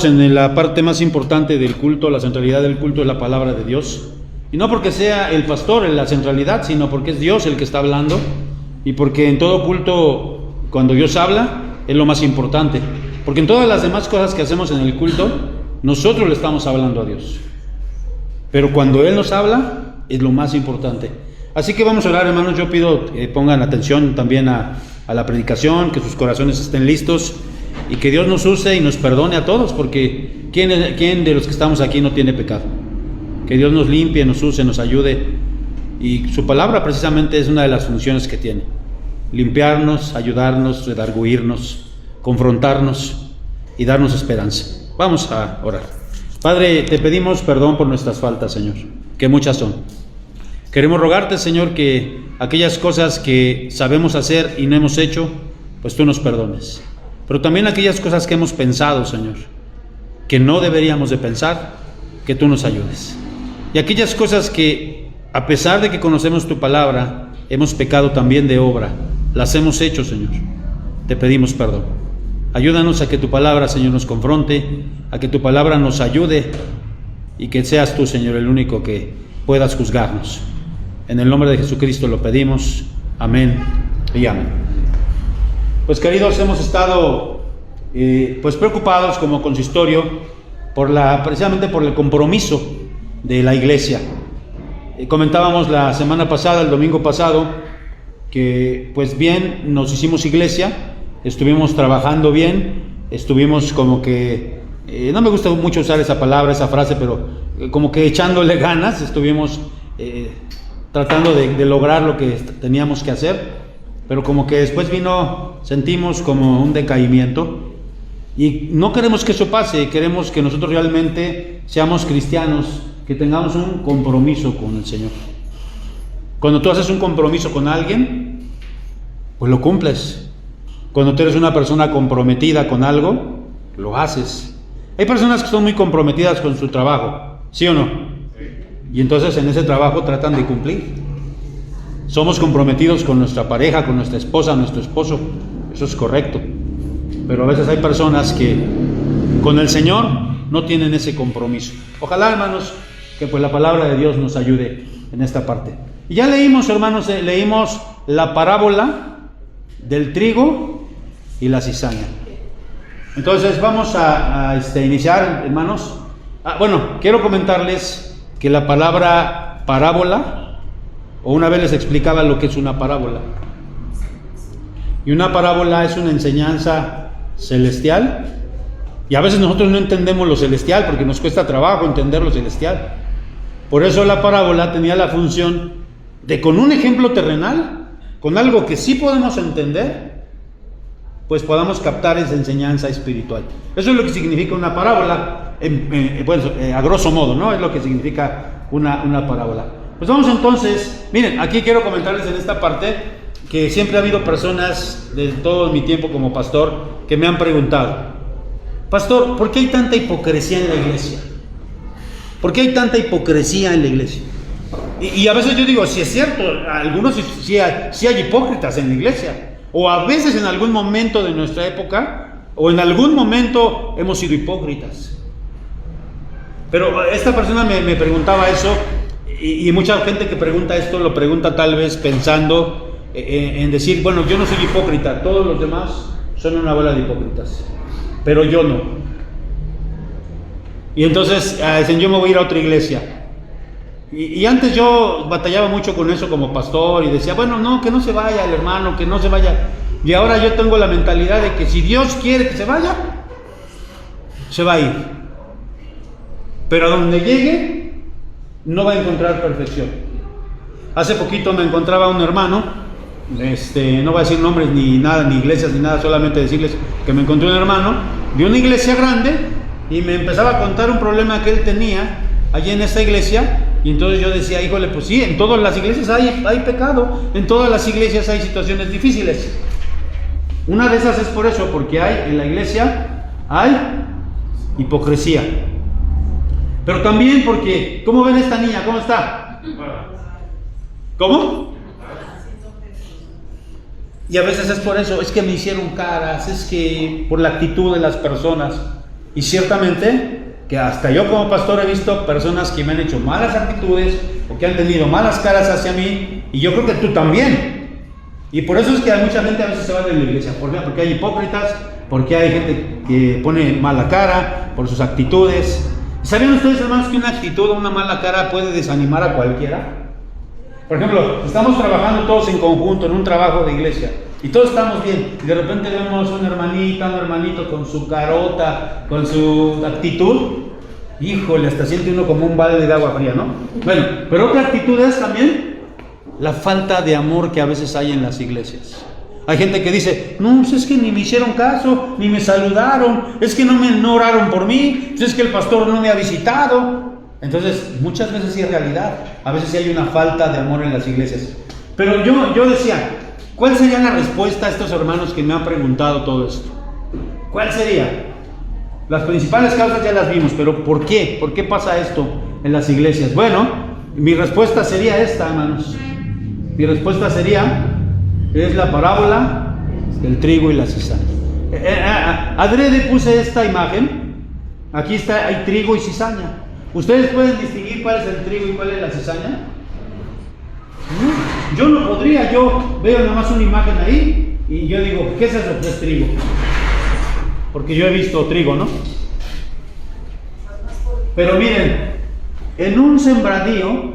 En la parte más importante del culto, la centralidad del culto es la palabra de Dios. Y no porque sea el pastor en la centralidad, sino porque es Dios el que está hablando. Y porque en todo culto, cuando Dios habla, es lo más importante. Porque en todas las demás cosas que hacemos en el culto, nosotros le estamos hablando a Dios. Pero cuando Él nos habla, es lo más importante. Así que vamos a orar, hermanos. Yo pido que pongan atención también a la predicación, que sus corazones estén listos. Y que Dios nos use y nos perdone a todos, porque ¿quién de los que estamos aquí no tiene pecado? Que Dios nos limpie, nos use, nos ayude. Y su palabra precisamente es una de las funciones que tiene: limpiarnos, ayudarnos, redarguirnos, confrontarnos y darnos esperanza. Vamos a orar. Padre, te pedimos perdón por nuestras faltas, Señor, que muchas son. Queremos rogarte, Señor, que aquellas cosas que sabemos hacer y no hemos hecho, pues tú nos perdones. Pero también aquellas cosas que hemos pensado, Señor, que no deberíamos de pensar, que tú nos ayudes. Y aquellas cosas que, a pesar de que conocemos tu palabra, hemos pecado también de obra, las hemos hecho, Señor. Te pedimos perdón. Ayúdanos a que tu palabra, Señor, nos confronte, a que tu palabra nos ayude y que seas tú, Señor, el único que puedas juzgarnos. En el nombre de Jesucristo lo pedimos. Amén y amén. Pues queridos, hemos estado pues preocupados como consistorio precisamente por el compromiso de la iglesia. Comentábamos la semana pasada, el domingo pasado, que pues bien nos hicimos iglesia, estuvimos trabajando bien, estuvimos como que, no me gusta mucho usar esa palabra, esa frase, pero como que echándole ganas, estuvimos tratando de lograr lo que teníamos que hacer. Pero como que después sentimos como un decaimiento, y no queremos que eso pase. Queremos que nosotros realmente seamos cristianos, que tengamos un compromiso con el Señor. Cuando tú haces un compromiso con alguien, pues lo cumples. Cuando tú eres una persona comprometida con algo, lo haces. Hay personas que son muy comprometidas con su trabajo, ¿sí o no? Y entonces en ese trabajo tratan de cumplir. Somos comprometidos con nuestra pareja, con nuestra esposa, nuestro esposo. Eso es correcto. Pero a veces hay personas que con el Señor no tienen ese compromiso. Ojalá, hermanos, que pues la palabra de Dios nos ayude en esta parte. Y ya leímos, hermanos, leímos la parábola del trigo y la cizaña. Entonces vamos a iniciar, hermanos. Bueno, quiero comentarles que la palabra parábola, o una vez les explicaba lo que es una parábola. Y una parábola es una enseñanza celestial. Y a veces nosotros no entendemos lo celestial porque nos cuesta trabajo entender lo celestial. Por eso la parábola tenía la función de, con un ejemplo terrenal, con algo que sí podemos entender, pues podamos captar esa enseñanza espiritual. Eso es lo que significa una parábola, a grosso modo, ¿no? Es lo que significa una parábola. Pues vamos entonces, miren, aquí quiero comentarles en esta parte que siempre ha habido personas de todo mi tiempo como pastor que me han preguntado: pastor, ¿por qué hay tanta hipocresía en la iglesia? ¿Por qué hay tanta hipocresía en la iglesia? Y a veces yo digo, si es cierto, algunos sí hay hipócritas en la iglesia, o a veces en algún momento de nuestra época, o en algún momento hemos sido hipócritas. Pero esta persona me preguntaba eso. Y mucha gente que pregunta esto lo pregunta tal vez pensando en decir, bueno, yo no soy hipócrita, todos los demás son una bola de hipócritas, pero yo no. Y entonces dicen, yo me voy a ir a otra iglesia. Y antes yo batallaba mucho con eso como pastor y decía, bueno, no, que no se vaya el hermano, que no se vaya. Y ahora yo tengo la mentalidad de que si Dios quiere que se vaya, se va a ir. Pero a donde llegue, no va a encontrar perfección. Hace poquito me encontraba un hermano, no voy a decir nombres ni nada, ni iglesias ni nada, solamente decirles que me encontré un hermano de una iglesia grande y me empezaba a contar un problema que él tenía allí en esa iglesia. Y entonces yo decía, híjole, pues sí, en todas las iglesias hay pecado, en todas las iglesias hay situaciones difíciles. Una de esas es por eso, porque en la iglesia hay hipocresía. Pero también porque, ¿cómo ven esta niña? ¿Cómo está? ¿Cómo? Y a veces es por eso, es que me hicieron caras, es que por la actitud de las personas. Y ciertamente que hasta yo como pastor he visto personas que me han hecho malas actitudes o que han tenido malas caras hacia mí, y yo creo que tú también. Y por eso es que hay mucha gente a veces se va de la iglesia. ¿Por qué? Porque hay hipócritas, porque hay gente que pone mala cara por sus actitudes. ¿Sabían ustedes, hermanos, que una actitud o una mala cara puede desanimar a cualquiera? Por ejemplo, estamos trabajando todos en conjunto en un trabajo de iglesia y todos estamos bien, y de repente vemos un hermanito con su carota, con su actitud. Híjole, hasta siente uno como un balde de agua fría, ¿no? Bueno, pero otra actitud es también la falta de amor que a veces hay en las iglesias. Hay gente que dice, no, pues es que ni me hicieron caso, ni me saludaron, es que no oraron por mí, pues es que el pastor no me ha visitado. Entonces, muchas veces sí es realidad, a veces sí hay una falta de amor en las iglesias. Pero yo decía, ¿cuál sería la respuesta a estos hermanos que me han preguntado todo esto? ¿Cuál sería? Las principales causas ya las vimos, pero ¿por qué? ¿Por qué pasa esto en las iglesias? Bueno, mi respuesta sería esta, hermanos. Mi respuesta sería, es la parábola del trigo y la cizaña. Adrede puse esta imagen. Aquí está, hay trigo y cizaña. ¿Ustedes pueden distinguir cuál es el trigo y cuál es la cizaña? Yo no podría, yo veo nada más una imagen ahí y yo digo, ¿qué es eso? Pues trigo. Porque yo he visto trigo, ¿no? Pero miren, en un sembradío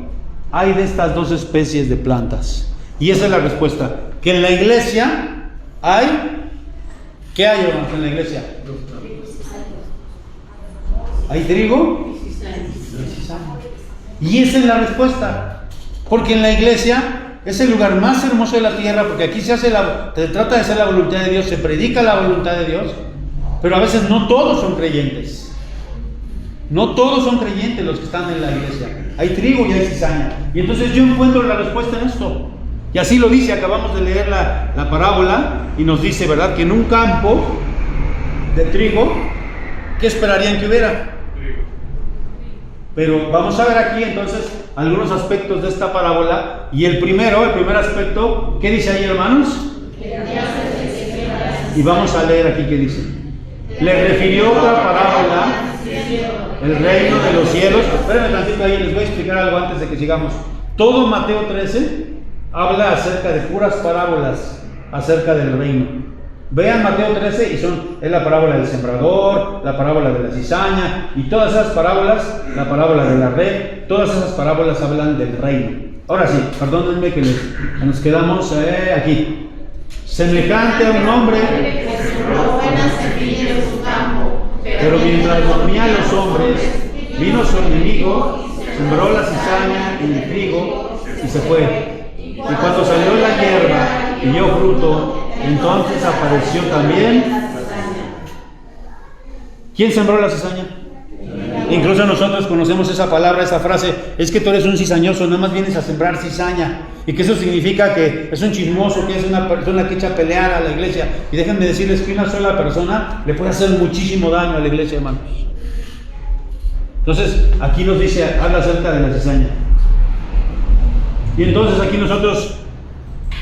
hay de estas dos especies de plantas. Y esa es la respuesta. Que en la iglesia hay... ¿Qué hay, hermanos, en la iglesia? ¿Hay trigo? Y esa es la respuesta. Porque en la iglesia es el lugar más hermoso de la tierra, porque aquí se trata de hacer la voluntad de Dios, se predica la voluntad de Dios. Pero a veces no todos son creyentes. No todos son creyentes los que están en la iglesia. Hay trigo y hay cizaña. Y entonces yo encuentro la respuesta en esto. Y así lo dice, acabamos de leer la parábola y nos dice, ¿verdad? Que en un campo de trigo, ¿qué esperarían que hubiera? Pero vamos a ver aquí entonces algunos aspectos de esta parábola. Y el primer aspecto, ¿qué dice ahí, hermanos? Y vamos a leer aquí qué dice. Le refirió otra parábola, el reino de los cielos. Espérenme tantito ahí, les voy a explicar algo antes de que sigamos. Todo Mateo 13 habla acerca de puras parábolas acerca del reino. Vean Mateo 13 y es la parábola del sembrador, la parábola de la cizaña y todas esas parábolas, la parábola de la red, todas esas parábolas hablan del reino. Ahora sí, perdónenme que nos quedamos aquí. Semejante a un hombre, pero mientras dormían los hombres, vino su enemigo, sembró la cizaña y el trigo y se fue. Y cuando salió la hierba y dio fruto, entonces apareció también. ¿Quién sembró la cizaña? Incluso nosotros conocemos esa palabra, esa frase, es que tú eres un cizañoso, nada más vienes a sembrar cizaña. Y que eso significa que es un chismoso, que es una persona que echa a pelear a la iglesia. Y déjenme decirles que una sola persona le puede hacer muchísimo daño a la iglesia, hermanos. Entonces, aquí nos dice, habla acerca de la cizaña. Y entonces aquí nosotros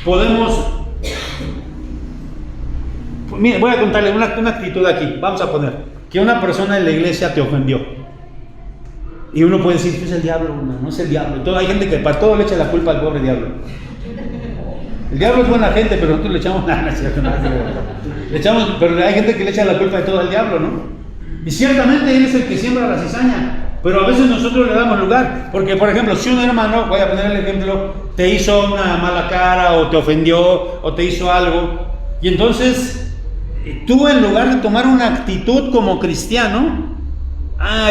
podemos... Mire, voy a contarle una actitud aquí. Vamos a poner que una persona en la iglesia te ofendió. Y uno puede decir, es el diablo, no es el diablo. Hay gente que para todo le echa la culpa al pobre diablo. El diablo es buena gente, pero nosotros le echamos nada, ¿cierto? Pero hay gente que le echa la culpa de todo al diablo, ¿no? Y ciertamente él es el que siembra la cizaña, pero a veces nosotros le damos lugar. Porque, por ejemplo, si un hermano, voy a poner el ejemplo, te hizo una mala cara, o te ofendió, o te hizo algo, y entonces tú, en lugar de tomar una actitud como cristiano,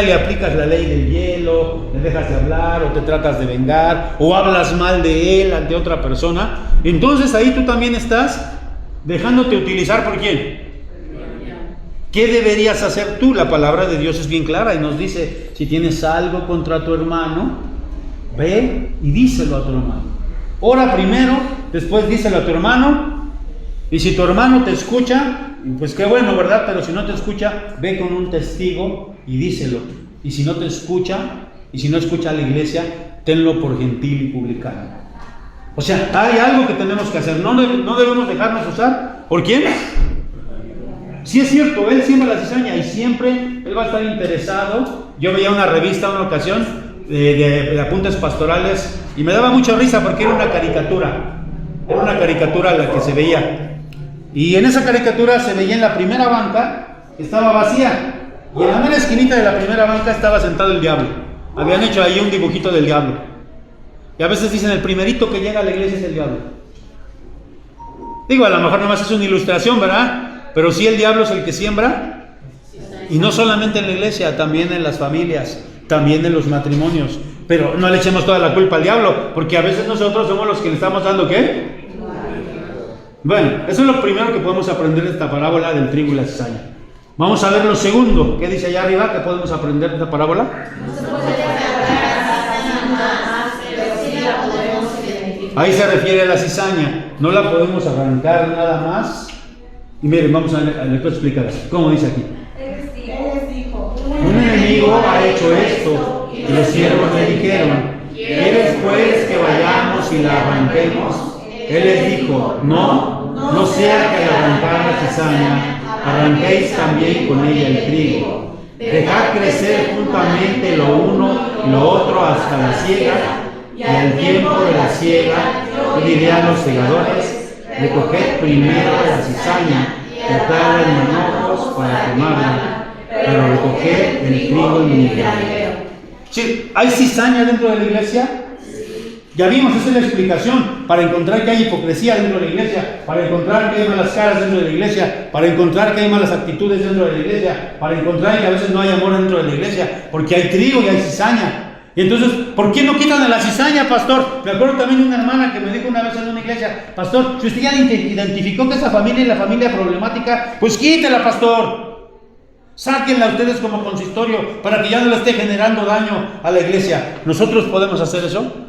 le aplicas la ley del hielo, le dejas de hablar, o te tratas de vengar, o hablas mal de él ante otra persona. Entonces ahí tú también estás dejándote utilizar ¿por quién? ¿Qué deberías hacer tú? La palabra de Dios es bien clara y nos dice, si tienes algo contra tu hermano, ve y díselo a tu hermano. Ora primero, después díselo a tu hermano, y si tu hermano te escucha, pues qué bueno, ¿verdad? Pero si no te escucha, ve con un testigo y díselo. Y si no te escucha, y si no escucha a la iglesia, tenlo por gentil y publicano. O sea, hay algo que tenemos que hacer. No debemos dejarnos usar. ¿Por quién? Sí es cierto, él siembra la cizaña y siempre él va a estar interesado. Yo veía una revista una ocasión de apuntes pastorales y me daba mucha risa porque era una caricatura. Era una caricatura la que se veía. Y en esa caricatura se veía en la primera banca, estaba vacía. Y en la mera esquinita de la primera banca estaba sentado el diablo. Habían hecho ahí un dibujito del diablo. Y a veces dicen, el primerito que llega a la iglesia es el diablo. Digo, a lo mejor nomás es una ilustración, ¿verdad? Pero sí, el diablo es el que siembra. Y no solamente en la iglesia, también en las familias, también en los matrimonios. Pero no le echemos toda la culpa al diablo, porque a veces nosotros somos los que le estamos dando ¿qué? Bueno, eso es lo primero que podemos aprender de esta parábola del trigo y la cizaña. Vamos a ver lo segundo. ¿Qué dice allá arriba que podemos aprender de esta parábola? Ahí se refiere a la cizaña. No la podemos arrancar nada más. Y miren, vamos a explicar esto. ¿Cómo dice aquí? Él les dijo, un enemigo ha hecho esto. Y los siervos le dijeron, ¿quieres pues que vayamos y la arranquemos? Él les dijo, no sea que al arrancar la cizaña arranquéis también con ella el trigo. Dejad crecer juntamente lo uno y lo otro hasta la siega, y al tiempo de la siega yo diré a los segadores, recoged primero la cizaña, cortadla en manojos para quemarla, pero recoged el trigo en mi granero. Sí, ¿hay cizaña dentro de la iglesia? Ya vimos, esa es la explicación, para encontrar que hay hipocresía dentro de la iglesia, para encontrar que hay malas caras dentro de la iglesia, para encontrar que hay malas actitudes dentro de la iglesia, para encontrar que a veces no hay amor dentro de la iglesia, porque hay trigo y hay cizaña. Y entonces, ¿por qué no quitan a la cizaña, pastor? Me acuerdo también de una hermana que me dijo una vez en una iglesia, pastor, si usted ya identificó que esa familia es la familia problemática, pues quítela, pastor. Sáquenla ustedes como consistorio para que ya no le esté generando daño a la iglesia. ¿Nosotros podemos hacer eso?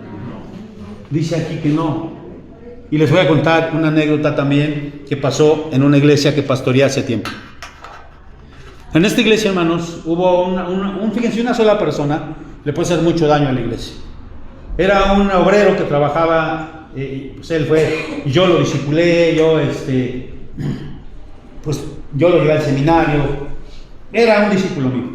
Dice aquí que no. Y les voy a contar una anécdota también que pasó en una iglesia que pastoreé hace tiempo. En esta iglesia, hermanos, hubo fíjense, una sola persona le puede hacer mucho daño a la iglesia. Era un obrero que trabajaba, pues él fue, yo lo discipulé, pues yo lo llevé al seminario, era un discípulo mío.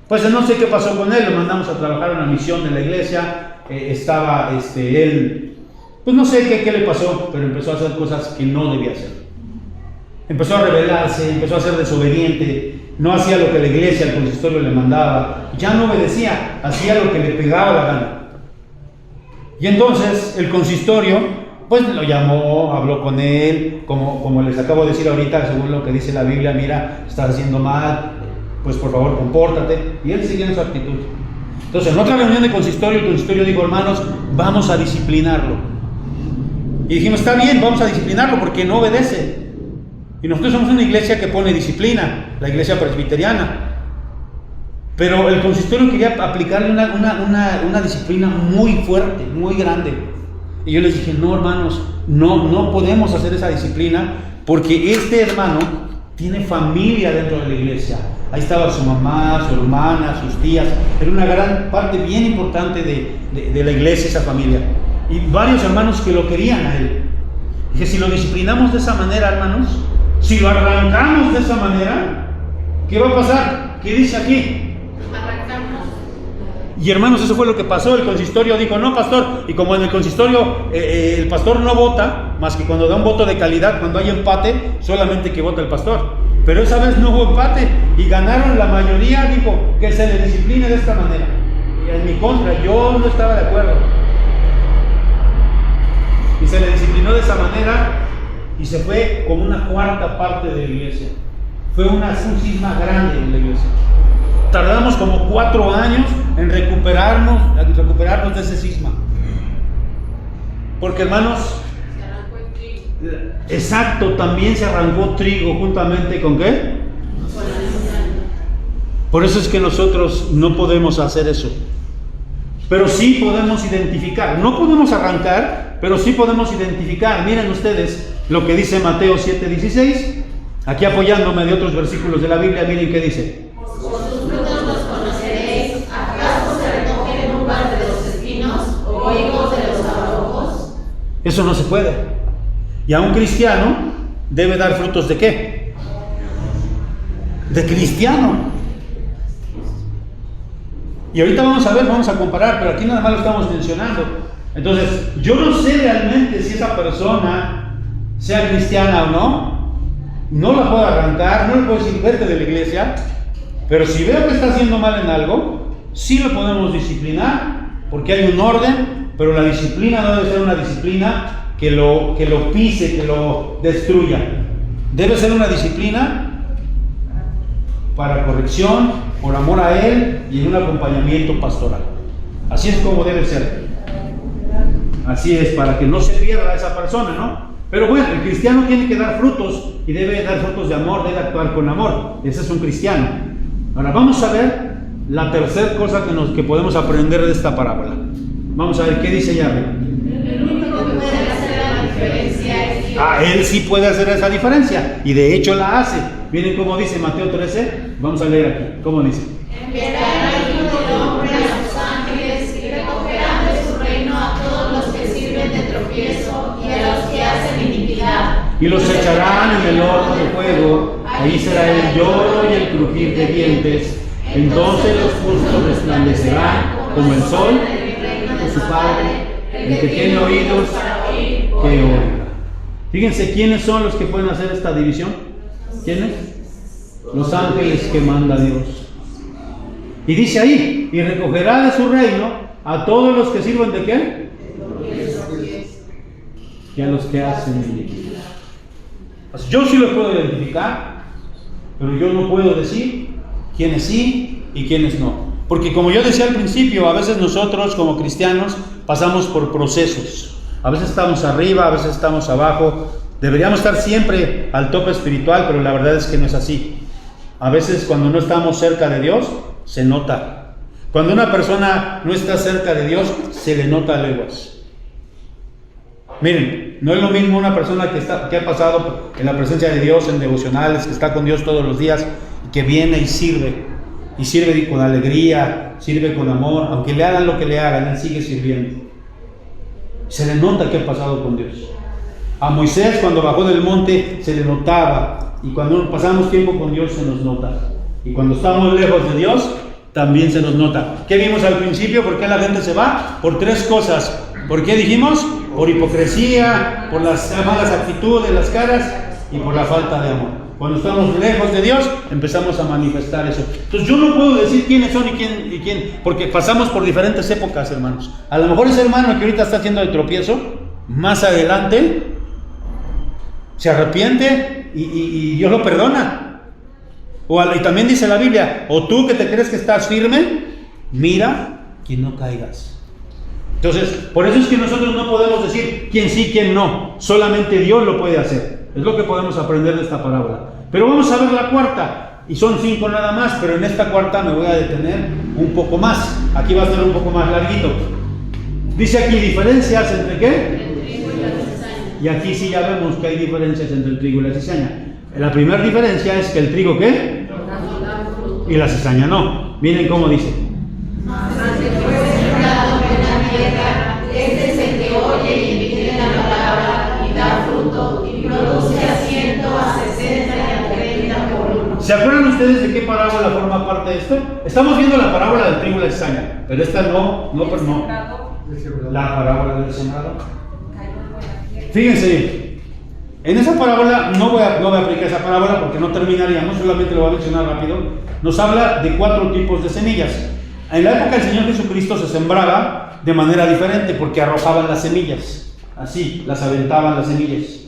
Pues no sé qué pasó con él, lo mandamos a trabajar en una misión de la iglesia. Estaba él, pues no sé qué le pasó, pero empezó a hacer cosas que no debía hacer. Empezó a rebelarse, empezó a ser desobediente, no hacía lo que la iglesia, el consistorio le mandaba, ya no obedecía, hacía lo que le pegaba la gana. Y entonces el consistorio pues lo llamó, habló con él, como les acabo de decir ahorita, según lo que dice la Biblia, mira, estás haciendo mal, pues por favor compórtate, y él seguía en su actitud. Entonces, en otra reunión de consistorio, el consistorio dijo, hermanos, vamos a disciplinarlo. Y dijimos, está bien, vamos a disciplinarlo porque no obedece. Y nosotros somos una iglesia que pone disciplina, la iglesia presbiteriana. Pero el consistorio quería aplicarle una disciplina muy fuerte, muy grande. Y yo les dije, no, hermanos, no podemos hacer esa disciplina porque este hermano tiene familia dentro de la iglesia. Ahí estaba su mamá, su hermana, sus tías. Era una gran parte bien importante de la iglesia, esa familia. Y varios hermanos que lo querían a él. Dije, si lo disciplinamos de esa manera, hermanos, si lo arrancamos de esa manera, ¿qué va a pasar? ¿Qué dice aquí? arrancamos. Y hermanos, eso fue lo que pasó. El consistorio dijo, no, pastor. Y como en el consistorio el pastor no vota, más que cuando da un voto de calidad, cuando hay empate, solamente que vota el pastor. Pero esa vez no hubo empate y ganaron la mayoría, dijo, que se le discipline de esta manera. Y en mi contra, yo no estaba de acuerdo. Y se le disciplinó de esa manera y se fue como una cuarta parte de la iglesia. Fue un cisma grande en la iglesia. Tardamos como 4 años en recuperarnos de ese cisma. Porque, hermanos, exacto, también se arrancó trigo juntamente con ¿qué? Por eso es que nosotros no podemos hacer eso. Pero sí podemos identificar. No podemos arrancar, pero sí podemos identificar. Miren ustedes lo que dice Mateo 7:16. Aquí apoyándome de otros versículos de la Biblia, miren qué dice. Por sus frutos los conoceréis. ¿Acaso se recogen uvas de los espinos o higos de los abrojos? Eso no se puede. Y a un cristiano debe dar frutos ¿de qué? de cristiano. Y ahorita vamos a ver, vamos a comparar, pero aquí nada más lo estamos mencionando. Entonces, yo no sé realmente si esa persona sea cristiana o no. No la puedo arrancar, no le puedo decir vete de la iglesia, pero si veo que está haciendo mal en algo, sí lo podemos disciplinar, porque hay un orden, pero la disciplina no debe ser una disciplina que lo pise, que lo destruya. Debe ser una disciplina para corrección, por amor a Él y en un acompañamiento pastoral. Así es como debe ser. Así es, para que no se pierda esa persona, ¿no? Pero bueno, el cristiano tiene que dar frutos y debe dar frutos de amor, debe actuar con amor. Ese es un cristiano. Ahora vamos a ver la tercera cosa que podemos aprender de esta parábola. Vamos a ver qué dice ya. El único que puede hacer la diferencia es Dios. Él sí puede hacer esa diferencia y de hecho la hace. Miren cómo dice Mateo 13. Vamos a leer aquí. ¿Cómo dice? Enviará el Hijo del Hombre a sus ángeles y recogerán de su reino a todos los que sirven de tropiezo y a los que hacen iniquidad. Y los echarán en el horno de fuego. Ahí será el lloro y el crujir de dientes. Entonces los justos resplandecerán como el sol de su Padre. El que tiene oídos, que oiga. Fíjense quiénes son los que pueden hacer esta división. ¿Quiénes? Los ángeles que manda Dios. Y dice ahí, y recogerá de su reino a todos los que sirven de qué? Y a los que hacen iniquidad. Pues yo sí los puedo identificar, pero yo no puedo decir quiénes sí y quiénes no. Porque como yo decía al principio, a veces nosotros como cristianos pasamos por procesos. A veces estamos arriba, a veces estamos abajo. Deberíamos estar siempre al tope espiritual, pero la verdad es que no es así. A veces cuando no estamos cerca de Dios, se nota. Cuando una persona no está cerca de Dios, se le nota a leguas. Miren, no es lo mismo una persona que ha pasado en la presencia de Dios, en devocionales, que está con Dios todos los días, que viene y sirve con alegría, sirve con amor, aunque le hagan lo que le hagan, él sigue sirviendo. Se le nota que ha pasado con Dios. A Moisés cuando bajó del monte se le notaba, y cuando pasamos tiempo con Dios se nos nota, y cuando estamos lejos de Dios también se nos nota. ¿Qué vimos al principio? ¿Por qué la gente se va? Por tres cosas. ¿Por qué dijimos? Por hipocresía, por las malas actitudes, las caras, y por la falta de amor. Cuando estamos lejos de Dios, empezamos a manifestar eso. Entonces yo no puedo decir quiénes son y quién, porque pasamos por diferentes épocas, hermanos. A lo mejor ese hermano que ahorita está haciendo el tropiezo, más adelante se arrepiente y Dios lo perdona. Y también dice la Biblia, o tú que te crees que estás firme, mira que no caigas. Entonces, por eso es que nosotros no podemos decir quién sí, quién no. Solamente Dios lo puede hacer. Es lo que podemos aprender de esta parábola. Pero vamos a ver la cuarta. Y son 5 nada más, pero en esta cuarta me voy a detener un poco más. Aquí va a ser un poco más larguito. Dice aquí diferencias entre ¿qué? Y aquí sí ya vemos que hay diferencias entre el trigo y la cizaña. La primera diferencia es que el trigo ¿qué? Y la cizaña no. Miren cómo dice. Este es el que oye y entiende la palabra y da fruto y produce a 100, a 60 y a 30 por uno. ¿Se acuerdan ustedes de qué parábola forma parte de esto? Estamos viendo la parábola del trigo y la cizaña, pero esta no. La parábola del sembrado. Fíjense, en esa parábola no voy a aplicar esa parábola porque no terminaríamos, solamente lo voy a mencionar rápido. Nos habla de 4 tipos de semillas. En la época del Señor Jesucristo se sembraba de manera diferente porque arrojaban las semillas, así, las aventaban las semillas.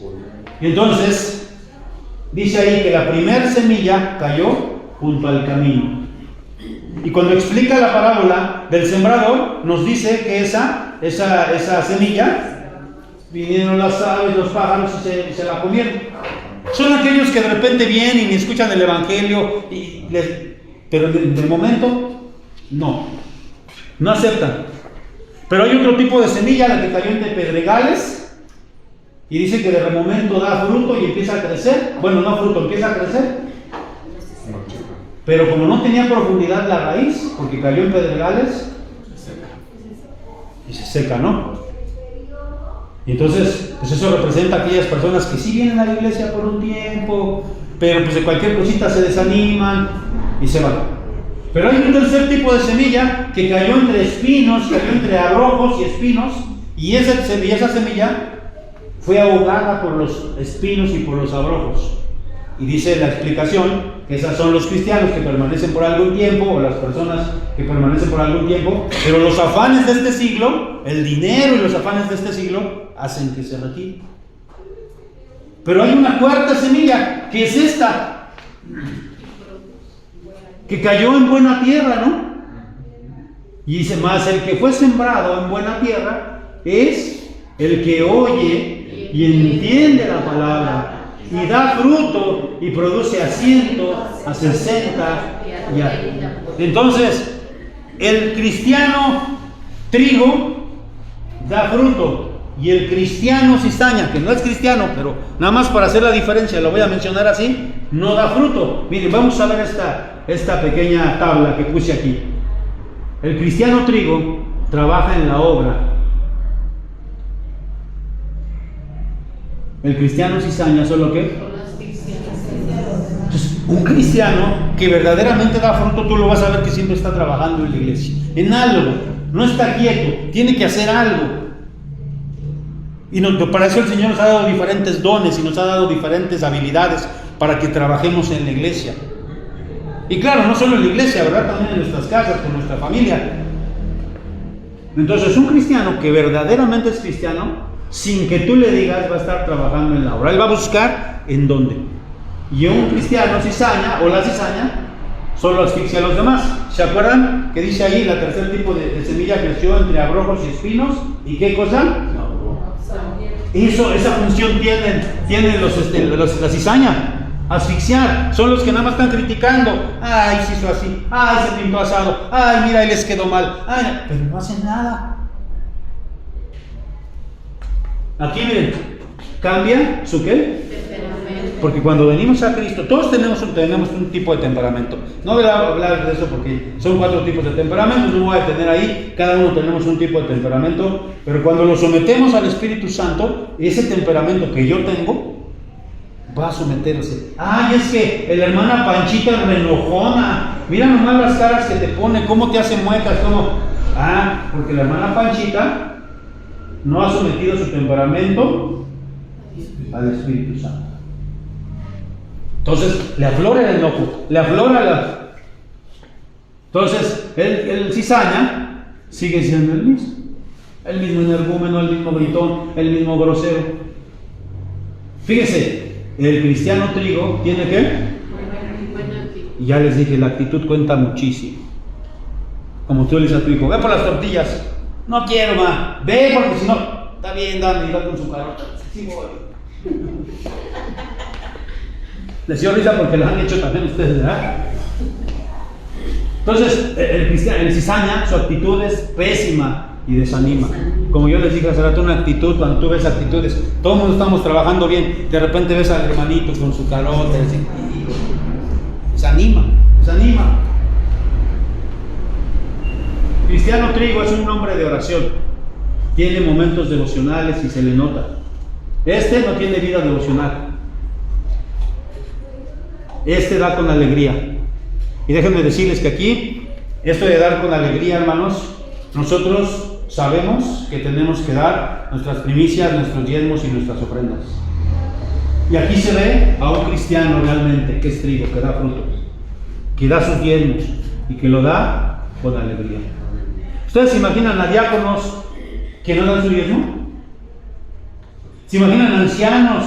Y entonces, dice ahí que la primera semilla cayó junto al camino. Y cuando explica la parábola del sembrador, nos dice que esa semilla, vinieron las aves, los pájaros y se la comieron. Son aquellos que de repente vienen y escuchan el evangelio, pero de momento no aceptan. Pero hay otro tipo de semilla, la que cayó entre pedregales, y dice que de momento da fruto y empieza a crecer. Bueno, no fruto, empieza a crecer. Pero como no tenía profundidad la raíz, porque cayó en pedregales, y se seca, ¿no? Y entonces, pues eso representa a aquellas personas que sí vienen a la iglesia por un tiempo, pero pues de cualquier cosita se desaniman y se van. Pero hay un tercer tipo de semilla que cayó entre espinos, cayó entre abrojos y espinos, y esa semilla fue ahogada por los espinos y por los abrojos. Y dice la explicación que esos son los cristianos que permanecen por algún tiempo, o las personas que permanecen por algún tiempo, pero los afanes de este siglo, el dinero y los afanes de este siglo, hacen que se retiren. Pero hay una cuarta semilla, que es esta, que cayó en buena tierra, ¿no? Y dice, más el que fue sembrado en buena tierra es el que oye y entiende la palabra y da fruto y produce a 100, a 60 y a... Entonces, el cristiano trigo da fruto, y el cristiano cizaña, que no es cristiano, pero nada más para hacer la diferencia, lo voy a mencionar así, no da fruto. Miren, vamos a ver esta pequeña tabla que puse aquí. El cristiano trigo trabaja en la obra. El cristiano cizaña, ¿solo qué? Entonces, un cristiano que verdaderamente da fruto, tú lo vas a ver que siempre está trabajando en la iglesia, en algo, no está quieto, tiene que hacer algo. Y para eso el Señor nos ha dado diferentes dones y nos ha dado diferentes habilidades para que trabajemos en la iglesia. Y claro, no solo en la iglesia, ¿verdad? También en nuestras casas, con nuestra familia. Entonces, un cristiano que verdaderamente es cristiano, sin que tú le digas, va a estar trabajando en la obra. Él va a buscar en dónde. Y un cristiano cizaña, o la cizaña, solo asfixia a los demás. ¿Se acuerdan? Que dice ahí, la tercer tipo de semilla creció entre abrojos y espinos. ¿Y qué cosa? Esa función tienen la cizaña, asfixiar. Son los que nada más están criticando. Ay, se hizo así, ay, se pintó asado, ay, mira, ahí les quedó mal, ay, pero no hacen nada. Aquí miren, cambia su qué. Porque cuando venimos a Cristo, todos tenemos un tipo de temperamento. No voy a hablar de eso porque son 4 tipos de temperamento, no voy a detener ahí, cada uno tenemos un tipo de temperamento, pero cuando lo sometemos al Espíritu Santo, ese temperamento que yo tengo va a someterse. Ay, es que la hermana Panchita es renojona, mira nomás las caras que te pone, cómo te hace muecas, cómo... Ah, porque la hermana Panchita no ha sometido su temperamento al Espíritu Santo. Entonces, le aflora el enojo, le aflora la... Entonces, el cizaña sigue siendo el mismo energúmeno, el mismo gritón, el mismo grosero. Fíjese, el cristiano trigo tiene ¿qué? Y ya les dije, la actitud cuenta muchísimo. Como tú le dices a tu hijo, ve por las tortillas. No quiero, ma, ve porque si no, está bien, dame, y va con su carota. Sí, voy. Les dio risa porque lo han hecho también ustedes, ¿verdad? Entonces, el cizaña, su actitud es pésima y desanima. Como yo les dije hace rato, una actitud, cuando tú ves actitudes, todo el mundo estamos trabajando bien, de repente ves al hermanito con su carota, y desanima. Cristiano trigo es un hombre de oración, tiene momentos devocionales y se le nota. Este no tiene vida devocional. Este da con alegría. Y déjenme decirles que aquí, esto de dar con alegría, hermanos, nosotros sabemos que tenemos que dar nuestras primicias, nuestros diezmos y nuestras ofrendas. Y aquí se ve a un cristiano realmente que es trigo, que da frutos, que da sus diezmos y que lo da con alegría. ¿Ustedes se imaginan a diáconos que no dan su diezmo? ¿Se imaginan a ancianos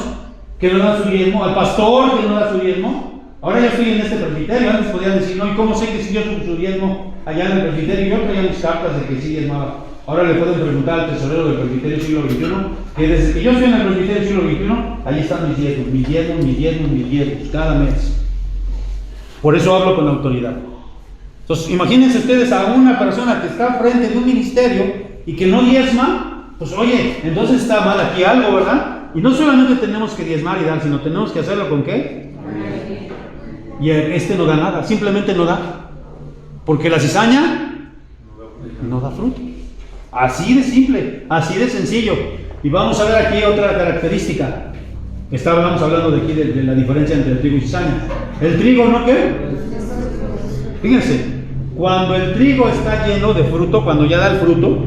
que no dan su diezmo? ¿Al pastor que no da su diezmo? Ahora ya estoy en este presbiterio, antes podían decir, no, ¿y cómo sé que si yo su diezmo allá en el presbiterio? Yo traía mis cartas de que sí diezmaba. Ahora le pueden preguntar al tesorero del presbiterio siglo XXI, que desde que yo estoy en el presbiterio siglo XXI, ahí están mis diezmos, cada mes. Por eso hablo con autoridad. Entonces, imagínense ustedes a una persona que está frente de un ministerio y que no diezma, pues oye, entonces está mal aquí algo, ¿verdad? Y no solamente tenemos que diezmar y dar, sino tenemos que hacerlo ¿con qué? Y este no da nada, simplemente no da. Porque la cizaña no da fruto. Así de simple, así de sencillo. Y vamos a ver aquí otra característica. Estábamos hablando de aquí de la diferencia entre el trigo y cizaña. ¿El trigo no qué? Fíjense, cuando el trigo está lleno de fruto, cuando ya da el fruto,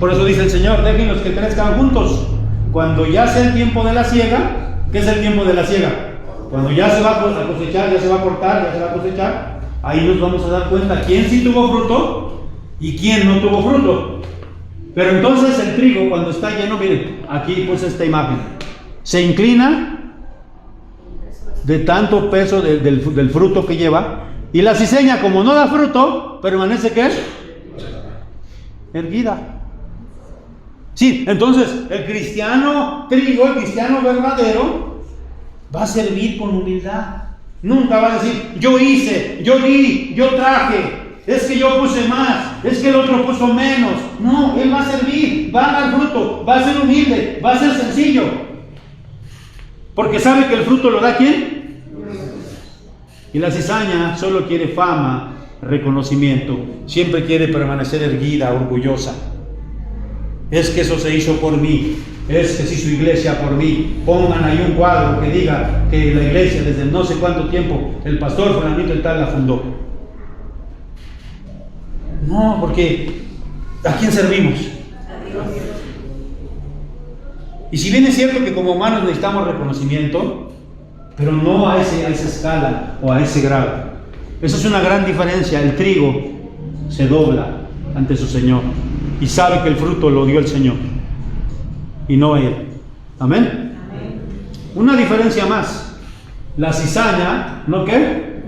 por eso dice el Señor, déjenlos que crezcan juntos. Cuando ya sea el tiempo de la siega, ¿qué es el tiempo de la siega? Cuando ya se va a cosechar, ya se va a cortar, ya se va a cosechar, ahí nos vamos a dar cuenta quién sí tuvo fruto y quién no tuvo fruto. Pero entonces el trigo, cuando está lleno, miren, aquí puse esta imagen, se inclina de tanto peso del fruto que lleva, y la cizaña, como no da fruto, permanece ¿qué? Erguida. Sí, entonces el cristiano trigo, el cristiano verdadero, va a servir con humildad. Nunca va a decir, yo hice, yo di, yo traje, es que yo puse más, es que el otro puso menos. No, él va a servir, va a dar fruto, va a ser humilde, va a ser sencillo. Porque sabe que el fruto lo da ¿quién? Y la cizaña solo quiere fama, reconocimiento, siempre quiere permanecer erguida, orgullosa. Es que eso se hizo por mí, es que se hizo iglesia por mí. Pongan ahí un cuadro que diga que la iglesia desde no sé cuánto tiempo el pastor fulanito y tal la fundó. No, porque ¿a quién servimos? Y si bien es cierto que como humanos necesitamos reconocimiento, pero no a esa escala o a ese grado. Esa es una gran diferencia. El trigo se dobla ante su Señor y sabe que el fruto lo dio el Señor y no él. Amén. Amén. Una diferencia más. La cizaña, ¿no qué?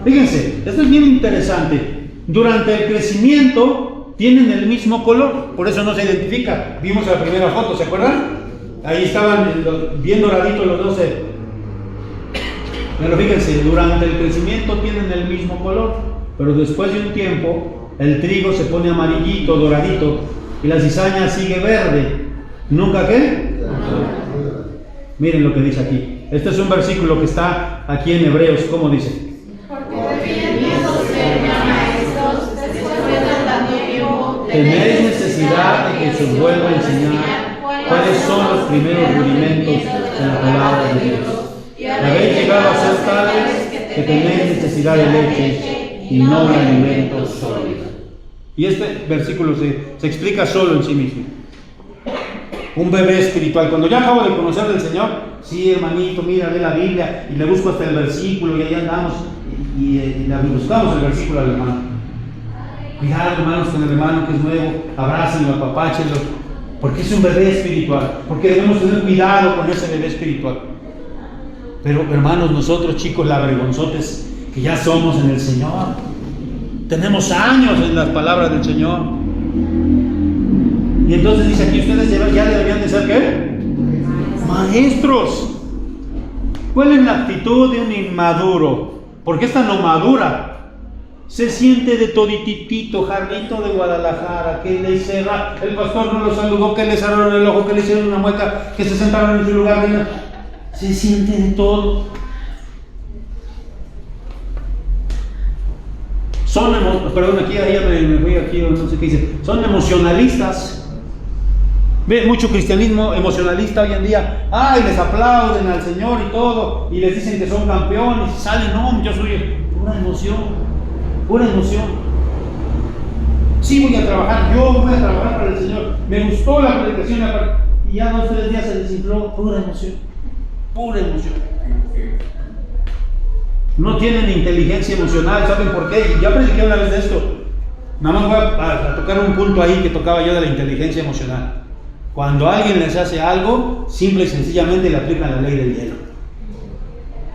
Fíjense, esto es bien interesante. Durante el crecimiento tienen el mismo color, por eso no se identifica. Vimos la primera foto, ¿se acuerdan? Ahí estaban bien doraditos los 12. Pero fíjense, durante el crecimiento tienen el mismo color, pero después de un tiempo el trigo se pone amarillito, doradito, y la cizaña sigue verde. ¿Nunca qué? Miren lo que dice aquí. Este es un versículo que está aquí en Hebreos. ¿Cómo dice? Tenéis necesidad de que se os vuelva a enseñar cuáles son los primeros rudimentos de la palabra de Dios. Y habéis llegado a ser tales que tenéis necesidad de leche y no de alimentos sólidos. Y este versículo se explica solo en sí mismo. Un bebé espiritual. Cuando ya acabo de conocer del Señor, sí, hermanito, mira, ve la Biblia, y le busco hasta el versículo, y ahí andamos, y buscamos el versículo al hermano. Cuidado, hermanos, con el hermano que es nuevo, abrácenlo, apapáchenlo, porque es un bebé espiritual, porque debemos tener cuidado con ese bebé espiritual. Pero, hermanos, nosotros, chicos, lavergonzotes, que ya somos en el Señor, tenemos años en las palabras del Señor. Y entonces dice aquí, ustedes ya deberían de ser ¿qué? Maestros. ¿Cuál es la actitud de un inmaduro? Porque esta no madura. Se siente de todititito, jarlito de Guadalajara, que le cerra, el pastor no lo saludó, que le cerraron el ojo, que le hicieron una mueca, que se sentaron en su lugar. Se siente de todo. Perdón, aquí me fui aquí, no sé qué dice. Son emocionalistas. Ve mucho cristianismo emocionalista hoy en día. Ay, les aplauden al Señor y todo, y les dicen que son campeones, y salen, no, yo soy pura emoción, pura emoción. Sí, voy a trabajar para el Señor. Me gustó la predicación, y ya 2 o 3 días se desinfló, pura emoción, pura emoción. No tienen inteligencia emocional, ¿saben por qué? Ya prediqué una vez de esto. Nada más voy a tocar un punto ahí que tocaba yo de la inteligencia emocional. Cuando alguien les hace algo, simple y sencillamente le aplican la ley del hielo.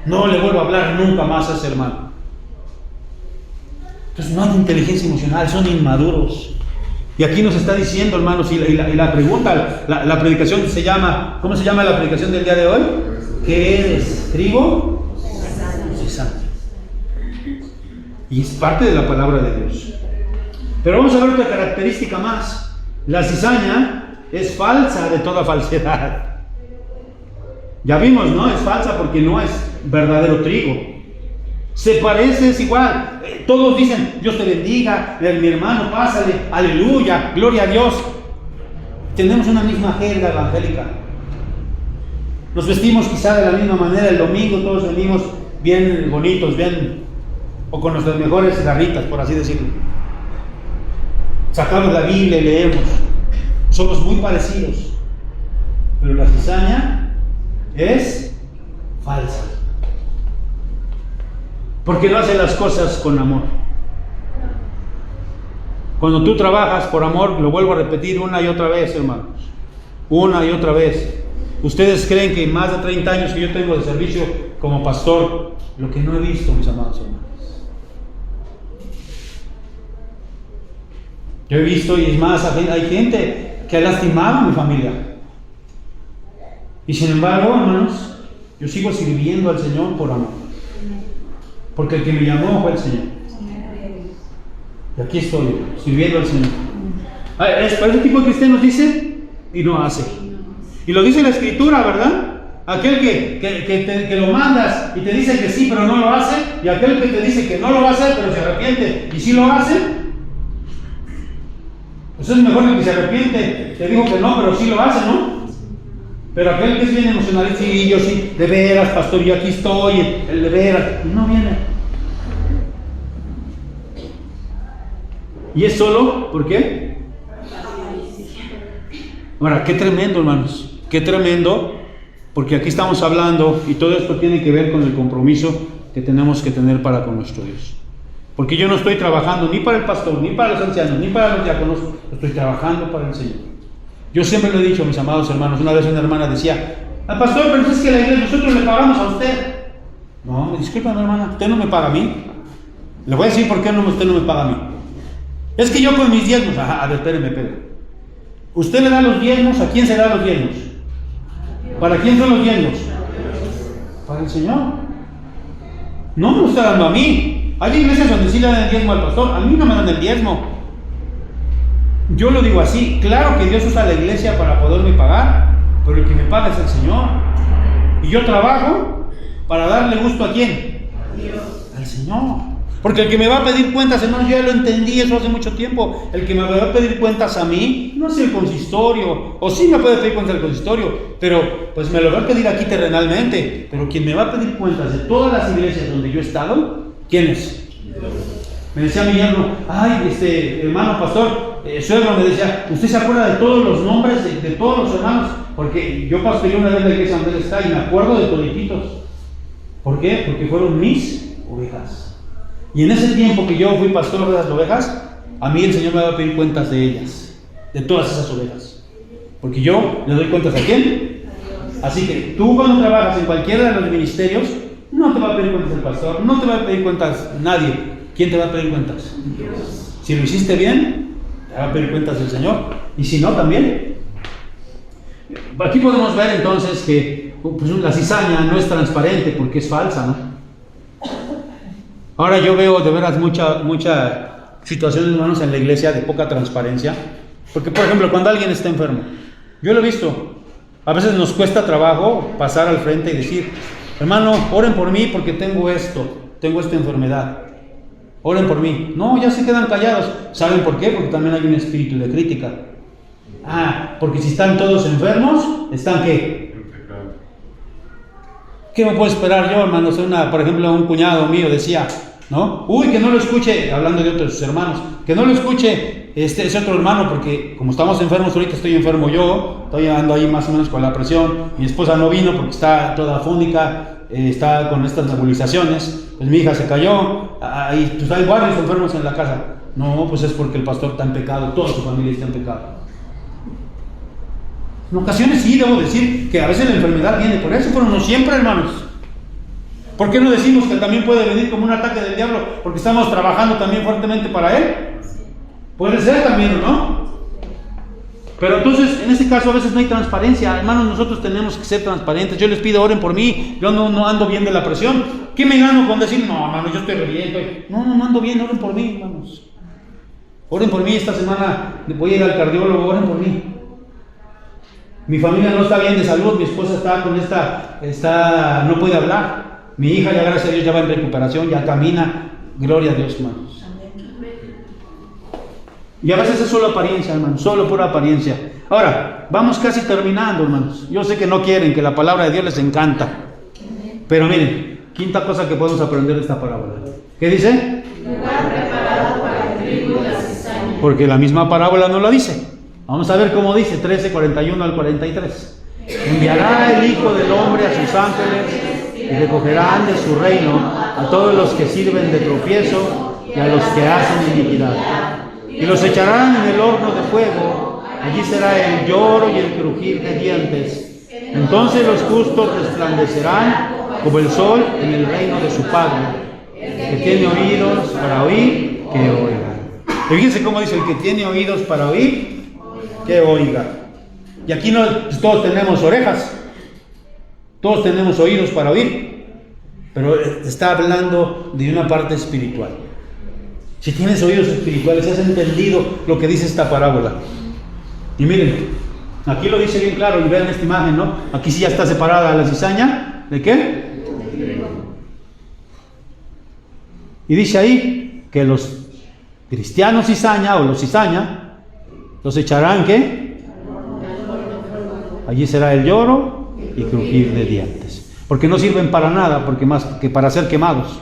No le vuelvo a hablar nunca más a ese hermano. Entonces no hay inteligencia emocional, son inmaduros. Y aquí nos está diciendo, hermanos, y la pregunta, la predicación se llama, ¿cómo se llama la predicación del día de hoy? ¿Qué eres? ¿Trigo? Cizaña. Y es parte de la palabra de Dios. Pero vamos a ver otra característica más. La cizaña es falsa de toda falsedad. Ya vimos, ¿no? Es falsa porque no es verdadero trigo. Se parece, es igual. Todos dicen, Dios te bendiga, mi hermano, pásale, aleluya, gloria a Dios. Tenemos una misma jerga evangélica. Nos vestimos quizá de la misma manera el domingo, todos venimos bien bonitos, bien, o con nuestras mejores garritas, por así decirlo. Sacamos la Biblia y leemos. Somos muy parecidos. Pero la cizaña es falsa. Porque no hace las cosas con amor. Cuando tú trabajas por amor, lo vuelvo a repetir una y otra vez, hermanos. Una y otra vez. Ustedes creen que en más de 30 años que yo tengo de servicio como pastor, lo que no he visto, mis amados hermanos. Yo he visto, y es más, hay gente que ha lastimado a mi familia. Y sin embargo, hermanos, yo sigo sirviendo al Señor por amor. Porque el que me llamó fue el Señor. Y aquí estoy, sirviendo al Señor. Para ese tipo de cristianos dice y no hace. Y lo dice la Escritura, ¿verdad? Aquel que lo mandas y te dice que sí, pero no lo hace. Y aquel que te dice que no lo va a hacer, pero se arrepiente y sí lo hace. Pues es mejor el que se arrepiente, te dijo que no, pero sí lo hace, ¿no? Pero aquel que es bien emocional, sí, yo sí, de veras, pastor, yo aquí estoy, el de veras, y no viene. Y es solo, ¿por qué? Ahora, qué tremendo, hermanos, qué tremendo, porque aquí estamos hablando, y todo esto tiene que ver con el compromiso que tenemos que tener para con nuestro Dios. Porque yo no estoy trabajando ni para el pastor, ni para los ancianos, ni para los diáconos, estoy trabajando para el Señor. Yo siempre lo he dicho, mis amados hermanos. Una vez una hermana decía: pastor, pero es que la iglesia, nosotros le pagamos a usted. No, disculpa, hermana, usted no me paga a mí. Le voy a decir por qué usted no me paga a mí. Es que yo con mis diezmos, a ver, espéreme. Usted le da los diezmos, ¿a quién se da los diezmos? ¿Para quién son los diezmos? Para el Señor. No me lo está dando a mí. Hay iglesias donde sí le dan el diezmo al pastor, a mí no me dan el diezmo. Yo lo digo así, claro que Dios usa la iglesia para poderme pagar, pero el que me paga es el Señor. Y yo trabajo para darle gusto ¿a quién? Dios. Al Señor. Porque el que me va a pedir cuentas, hermanos, yo ya lo entendí eso hace mucho tiempo. El que me va a pedir cuentas a mí no es el consistorio, o sí me puede pedir cuentas al consistorio, pero pues me lo va a pedir aquí terrenalmente. Pero quien me va a pedir cuentas de todas las iglesias donde yo he estado, ¿quién es? Dios. Me decía mi yerno: ay, hermano pastor, suegro, me decía, ¿usted se acuerda de todos los nombres de todos los hermanos? Porque yo pastoreé una vez la iglesia donde él está y me acuerdo de todititos. ¿Por qué? Porque fueron mis ovejas. Y en ese tiempo que yo fui pastor de las ovejas, a mí el Señor me va a pedir cuentas de ellas, de todas esas ovejas. Porque yo le doy cuentas ¿a quién? Así que tú, cuando trabajas en cualquiera de los ministerios, no te va a pedir cuentas el pastor, no te va a pedir cuentas nadie. ¿Quién te va a pedir cuentas? Dios. Si lo hiciste bien, te va a pedir cuentas el Señor. Y si no, también. Aquí podemos ver entonces que pues, la cizaña no es transparente porque es falsa, ¿no? Ahora yo veo de veras mucha situaciones, hermanos, en la iglesia de poca transparencia. Porque, por ejemplo, cuando alguien está enfermo, yo lo he visto. A veces nos cuesta trabajo pasar al frente y decir: hermano, oren por mí porque tengo esta enfermedad. Oren por mí. No, ya se quedan callados. ¿Saben por qué? Porque también hay un espíritu de crítica. Porque si están todos enfermos, ¿están qué? ¿Qué me puedo esperar yo, hermanos? Por ejemplo, un cuñado mío decía, ¿no? Que no lo escuche, hablando de otros hermanos, que no lo escuche ese otro hermano, porque como estamos enfermos, ahorita estoy enfermo yo, estoy andando ahí más o menos con la presión, mi esposa no vino porque está toda afónica, está con estas nebulizaciones, pues mi hija se cayó, pues hay varios enfermos en la casa. No, pues es porque el pastor está en pecado, toda su familia está en pecado. En ocasiones sí, debo decir que a veces la enfermedad viene por eso, pero no siempre, hermanos. ¿Por qué no decimos que también puede venir como un ataque del diablo? Porque estamos trabajando también fuertemente para él. Puede ser también, ¿no? Pero entonces, en este caso a veces no hay transparencia. Hermanos, nosotros tenemos que ser transparentes. Yo les pido, oren por mí. Yo no ando bien de la presión. ¿Qué me gano con decir, no, hermano, yo estoy bien? No ando bien, oren por mí, hermanos. Oren por mí, esta semana voy a ir al cardiólogo, oren por mí. Mi familia no está bien de salud, mi esposa está no puede hablar. Mi hija ya, gracias a Dios, ya va en recuperación, ya camina. Gloria a Dios, hermanos. Y a veces es solo apariencia, hermanos, solo pura apariencia. Ahora, vamos casi terminando, hermanos. Yo sé que no quieren, que la palabra de Dios les encanta. Pero miren, quinta cosa que podemos aprender de esta parábola. ¿Qué dice? Lugar preparado para el trigo y la cizaña. Porque la misma parábola no la dice. Vamos a ver cómo dice, 13, 41 al 43. Enviará el Hijo del Hombre a sus ángeles y recogerán de su reino a todos los que sirven de tropiezo y a los que hacen iniquidad. Y los echarán en el horno de fuego. Allí será el lloro y el crujir de dientes. Entonces los justos resplandecerán como el sol en el reino de su Padre. El que tiene oídos para oír, que oiga. Y fíjense cómo dice: el que tiene oídos para oír, que oiga. Y aquí no, pues todos tenemos orejas, todos tenemos oídos para oír, pero está hablando de una parte espiritual. Si tienes oídos espirituales, has entendido lo que dice esta parábola. Y miren, aquí lo dice bien claro, y vean esta imagen, ¿no? Aquí sí ya está separada la cizaña. ¿De qué? Y dice ahí que los cristianos cizaña o los cizaña los echarán, ¿qué? Allí será el lloro y crujir de dientes, porque no sirven para nada, porque más que para ser quemados.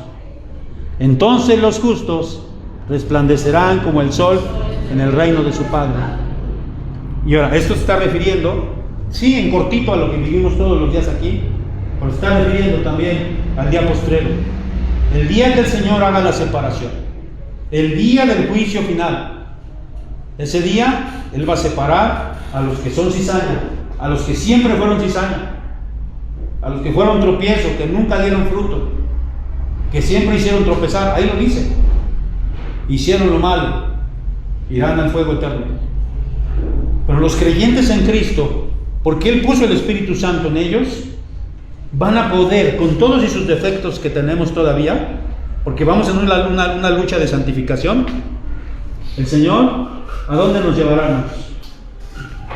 Entonces los justos resplandecerán como el sol en el reino de su Padre. Y ahora, esto se está refiriendo, sí, en cortito a lo que vivimos todos los días aquí, pero se está refiriendo también al día postrero, el día que el Señor haga la separación, el día del juicio final. Ese día Él va a separar a los que son cizaña, a los que siempre fueron cizaña, a los que fueron tropiezo, que nunca dieron fruto, que siempre hicieron tropezar. Ahí lo dice: hicieron lo malo, irán al fuego eterno. Pero los creyentes en Cristo, porque Él puso el Espíritu Santo en ellos, van a poder, con todos esos defectos que tenemos todavía, porque vamos en una lucha de santificación. El Señor, ¿a dónde nos llevará, hermanos?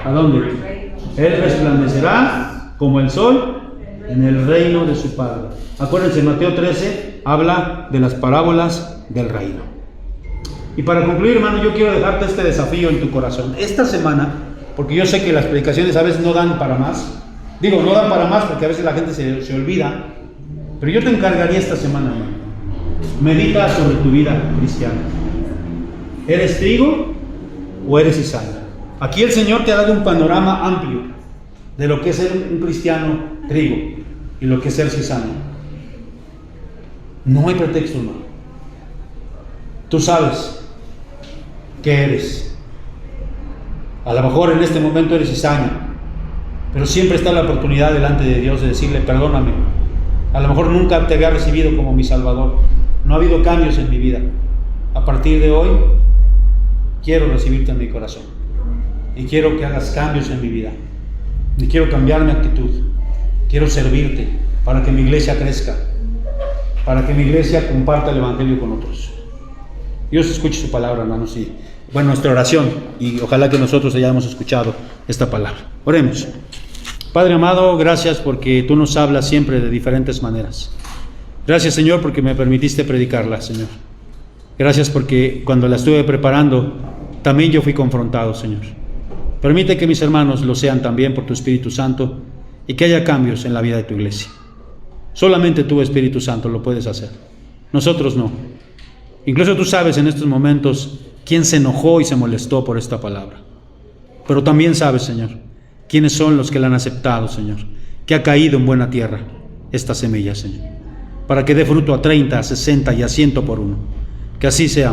¿A dónde? Él resplandecerá como el sol en el reino de su Padre. Acuérdense, Mateo 13 habla de las parábolas del reino. Y para concluir, hermano, yo quiero dejarte este desafío en tu corazón. Esta semana, porque yo sé que las predicaciones a veces no dan para más. Digo, no dan para más porque a veces la gente se olvida. Pero yo te encargaría esta semana, hermano. Medita sobre tu vida cristiana. ¿Eres trigo o eres cizaña? Aquí el Señor te ha dado un panorama amplio de lo que es ser un cristiano trigo y lo que es ser cizaña. No hay pretexto, hermano. Tú sabes qué eres. A lo mejor en este momento eres cizaña, pero siempre está la oportunidad delante de Dios de decirle: perdóname. A lo mejor nunca te había recibido como mi Salvador. No ha habido cambios en mi vida. A partir de hoy, quiero recibirte en mi corazón. Y quiero que hagas cambios en mi vida. Y quiero cambiar mi actitud. Quiero servirte para que mi iglesia crezca. Para que mi iglesia comparta el Evangelio con otros. Dios escuche su palabra, hermanos. Y bueno, nuestra oración. Y ojalá que nosotros hayamos escuchado esta palabra. Oremos. Padre amado, gracias porque tú nos hablas siempre de diferentes maneras. Gracias, Señor, porque me permitiste predicarla, Señor. Gracias porque cuando la estuve preparando, también yo fui confrontado, Señor. Permite que mis hermanos lo sean también por tu Espíritu Santo y que haya cambios en la vida de tu iglesia. Solamente tú, Espíritu Santo, lo puedes hacer. Nosotros no. Incluso tú sabes en estos momentos quién se enojó y se molestó por esta palabra. Pero también sabes, Señor, quiénes son los que la han aceptado, Señor, que ha caído en buena tierra esta semilla, Señor, para que dé fruto a 30, a 60 y a 100 por uno. Que así sea.